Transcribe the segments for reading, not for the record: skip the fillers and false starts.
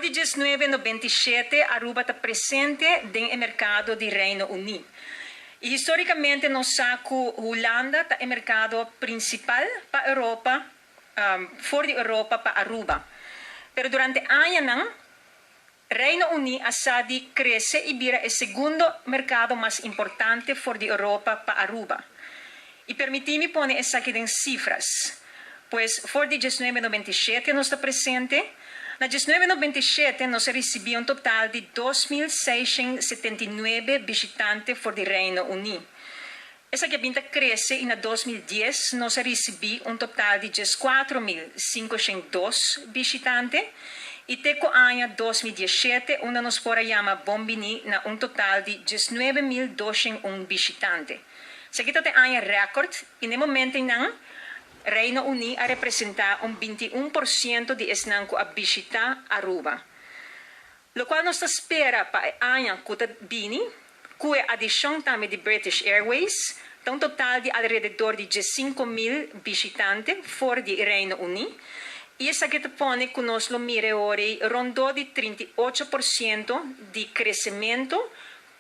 For di 1997, Aruba está presente no mercado do Reino Unido. E historicamente, nós sabemos que a Holanda é o mercado principal para a Europa, fora da Europa para Aruba. Pero durante anos, Reino Unido ha de crecer e vira o segundo mercado mais importante fora da Europa para Aruba. E permite-me pôr isso aqui em cifras. Pois, for de 1997, nós está presente. Na 1997, nós recebíamos um total de 2.679 visitantes fora do Reino Unido. Essa que vinda cresce e na 2010 nós recebemos um total de 4.502 visitantes e até o ano 2017, onde nós podemos chamar Bombini, na total de 19.201 visitantes. Isso aqui é um recorde e no momento não, Reino Unido representa 21% de esnanco a visitar Aruba. Lo qual nós espera para o ano que vem, com a adição também de British Airways, tem um total de alrededor de 5.000 visitantes fora do Reino Unido. E isso aqui põe que nós miramos rondou de 38% de crescimento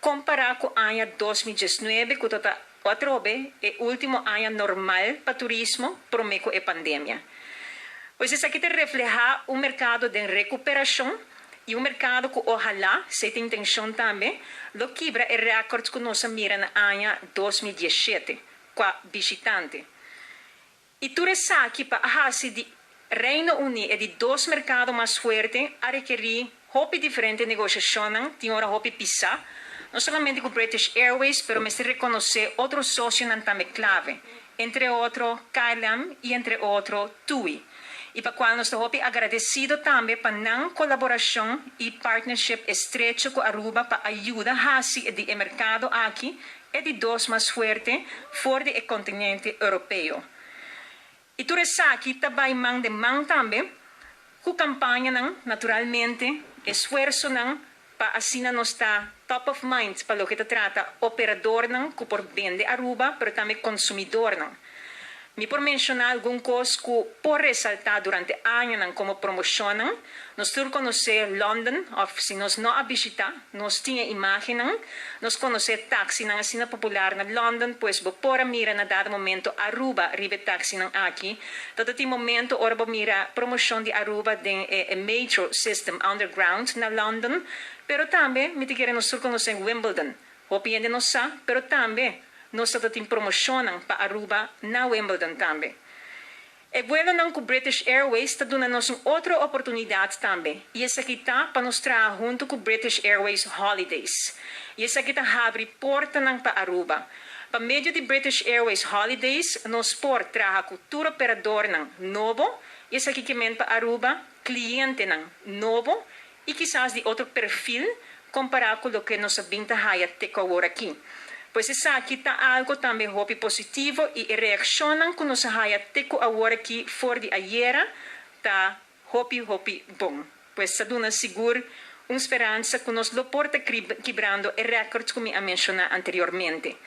comparado com o ano 2019, que está outra vez o último ano normal para turismo por meio da pandemia. Pois isso aqui refleja um mercado de recuperação e um mercado que, ojalá, se tem intenção também, lo quebra o recorde que nós miramos no ano 2017, com visitantes. E tudo isso aqui para a de Reino Unido é de dois mercados mais fortes a requerir diferentes negociações, tem hora pisar, não somente com British Airways, mas reconhecer outros sócios também clave, entre outros KLM e entre outros TUI. E para qual nós estamos agradecidos também para a colaboração e partnership estreito com a Aruba para ajudar a o mercado aqui é de dois mais fortes fora do continente europeu. E tudo isso aqui também mão de mão também, com campanha, naturalmente, esforço, para assim não está top of mind para o que trata operador, que por vender Aruba, mas também consumidor. Me por mencionar algumas coisas que por ressaltar durante anos como promoção, nós temos conhecer London, ou se nós não visitar, nós tínhamos imagem, nós conhecer táxi, assim popular na London, pois por mira na dado momento Aruba ribe táxi aqui, todo este momento ora mira promoção de Aruba de metro system underground na London, pero também me querem nós conhecer Wimbledon, opinião de nós, pero também nós temos promoção para Aruba na Wimbledon também. E vuelo com British Airways está dando nos outra oportunidade também. E essa aqui está para nós trabalhar junto com British Airways Holidays. E essa aqui está abre porta para Aruba. Para meio de British Airways Holidays, nós por trabalhar com tour operador novo. E essa aqui que vem para Aruba, cliente novo. E quizás de outro perfil comparado com o que nós vimos até agora aqui. Pois isso aqui está algo também muito positivo e reacionam que nós até agora aqui fora de ayer está muito bom. Pois está dando seguro uma esperança que nós lo porta quebrando o recorde que me mencionei anteriormente.